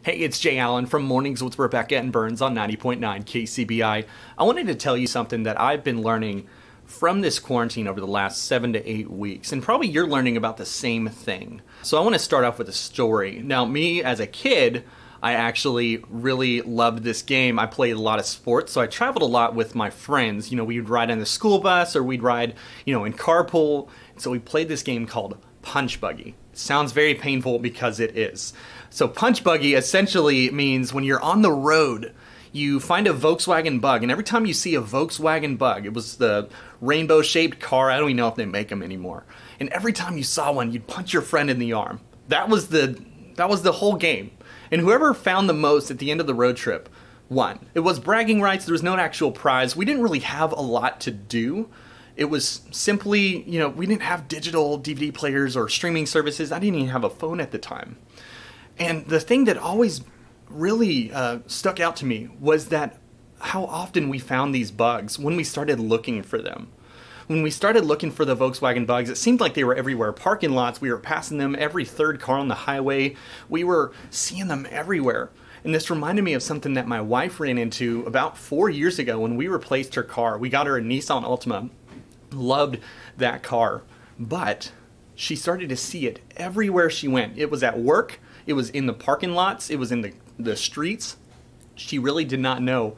Hey, it's Jay Allen from Mornings with Rebecca and Burns on 90.9 KCBI. I wanted to tell you something that I've been learning from this quarantine over the last 7 to 8 weeks, and probably you're learning about the same thing. So I want to start off with a story. Now, me as a kid, I actually really loved this game. I played a lot of sports, so I traveled a lot with my friends. You know, we'd ride on the school bus or we'd ride, in carpool. So we played this game called Punch Buggy. It sounds very painful because it is. So Punch Buggy essentially means when you're on the road, you find a Volkswagen Bug, and every time you see a Volkswagen Bug, it was the rainbow-shaped car. I don't even know if they make them anymore. And every time you saw one, you'd punch your friend in the arm. That was the whole game. And whoever found the most at the end of the road trip won. It was bragging rights. There was no actual prize. We didn't really have a lot to do. It was simply, we didn't have digital DVD players or streaming services. I didn't even have a phone at the time. And the thing that always really stuck out to me was that how often we found these bugs when we started looking for them. When we started looking for the Volkswagen Bugs, it seemed like they were everywhere. Parking lots, we were passing them, every third car on the highway. We were seeing them everywhere. And this reminded me of something that my wife ran into about 4 years ago when we replaced her car. We got her a Nissan Altima. Loved that car. But she started to see it everywhere she went. It was at work. It was in the parking lots. It was in the streets. She really did not know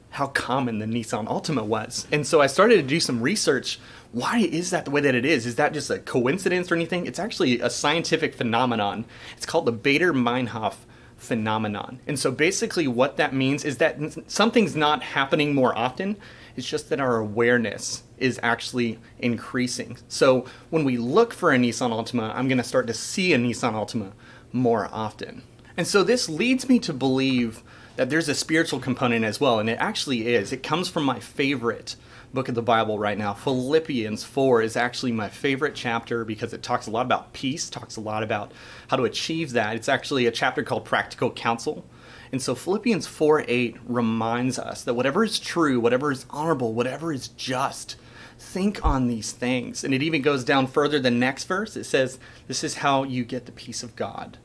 how common the Nissan Altima was. And so I started to do some research. Why is that the way that it is? Is that just a coincidence or anything? It's actually a scientific phenomenon. It's called the Bader-Meinhof phenomenon. And so basically what that means is that something's not happening more often. It's just that our awareness is actually increasing. So when we look for a Nissan Altima, I'm going to start to see a Nissan Altima more often. And so this leads me to believe that there's a spiritual component as well, and it actually is. It comes from my favorite book of the Bible right now. Philippians 4 is actually my favorite chapter because it talks a lot about peace, talks a lot about how to achieve that. It's actually a chapter called Practical Counsel. And so Philippians 4:8 reminds us that whatever is true, whatever is honorable, whatever is just, think on these things. And it even goes down further. The next verse, it says, this is how you get the peace of God.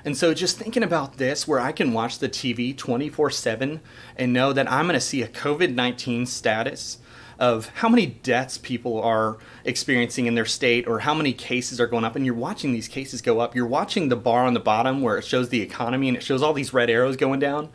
And so just thinking about this, where I can watch the TV 24/7 and know that I'm going to see a COVID-19 status of how many deaths people are experiencing in their state or how many cases are going up, and you're watching these cases go up. You're watching the bar on the bottom where it shows the economy and it shows all these red arrows going down,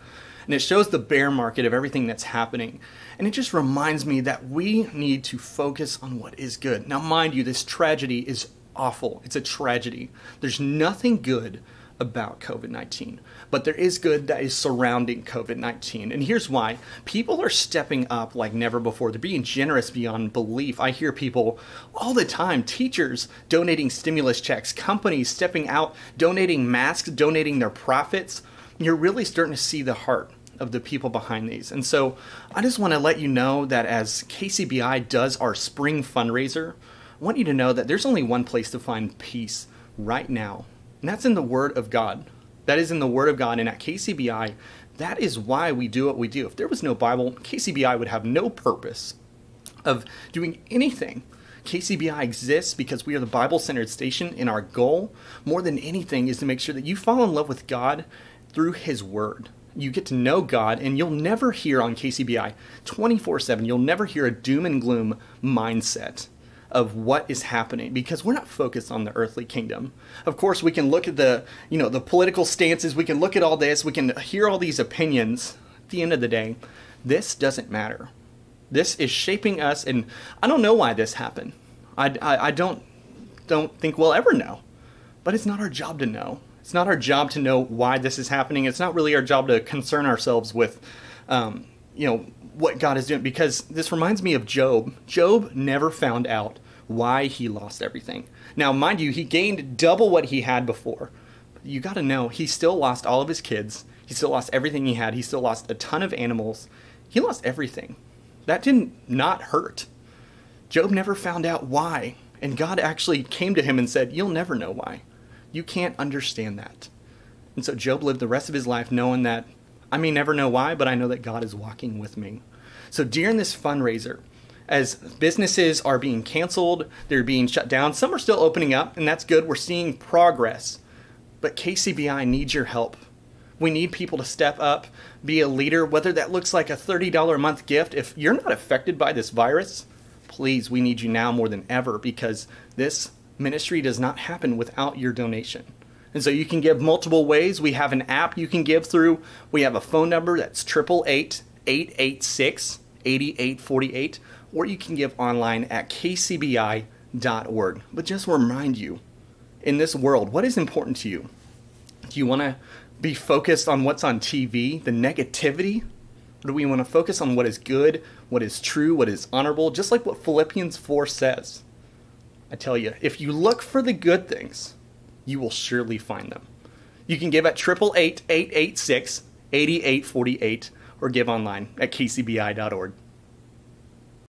and it shows the bear market of everything that's happening. And it just reminds me that we need to focus on what is good. Now, mind you, this tragedy is awful. It's a tragedy. There's nothing good about COVID-19, but there is good that is surrounding COVID-19. And here's why. People are stepping up like never before. They're being generous beyond belief. I hear people all the time, teachers donating stimulus checks, companies stepping out, donating masks, donating their profits. You're really starting to see the heart of the people behind these. And so I just want to let you know that as KCBI does our spring fundraiser, I want you to know that there's only one place to find peace right now. And that's in the Word of God. That is in the Word of God. And at KCBI, that is why we do what we do. If there was no Bible, KCBI would have no purpose of doing anything. KCBI exists because we are the Bible-centered station, and our goal, more than anything, is to make sure that you fall in love with God through His Word. You get to know God, and you'll never hear on KCBI 24/7, you'll never hear a doom and gloom mindset of what is happening, because we're not focused on the earthly kingdom. Of course, we can look at the political stances, we can look at all this, we can hear all these opinions. At the end of the day, this doesn't matter. This is shaping us, and I don't know why this happened. I don't think we'll ever know. But it's not our job to know. It's not our job to know why this is happening. It's not really our job to concern ourselves with what God is doing, because this reminds me of Job. Job never found out why he lost everything. Now, mind you, he gained double what he had before. But you got to know, he still lost all of his kids. He still lost everything he had. He still lost a ton of animals. He lost everything. That didn't not hurt. Job never found out why. And God actually came to him and said, you'll never know why. You can't understand that. And so Job lived the rest of his life knowing that I may never know why, but I know that God is walking with me. So during this fundraiser, as businesses are being canceled, they're being shut down, some are still opening up, and that's good. We're seeing progress. But KCBI needs your help. We need people to step up, be a leader, whether that looks like a $30 a month gift. If you're not affected by this virus, please, we need you now more than ever, because this ministry does not happen without your donation. And so you can give multiple ways. We have an app you can give through. We have a phone number that's 888-886-8848, or you can give online at KCBI.org. But just remind you, in this world, what is important to you? Do you want to be focused on what's on TV, the negativity? Or do we want to focus on what is good, what is true, what is honorable, just like what Philippians 4 says? I tell you, if you look for the good things, you will surely find them. You can give at 888-886-8848 or give online at kcbi.org.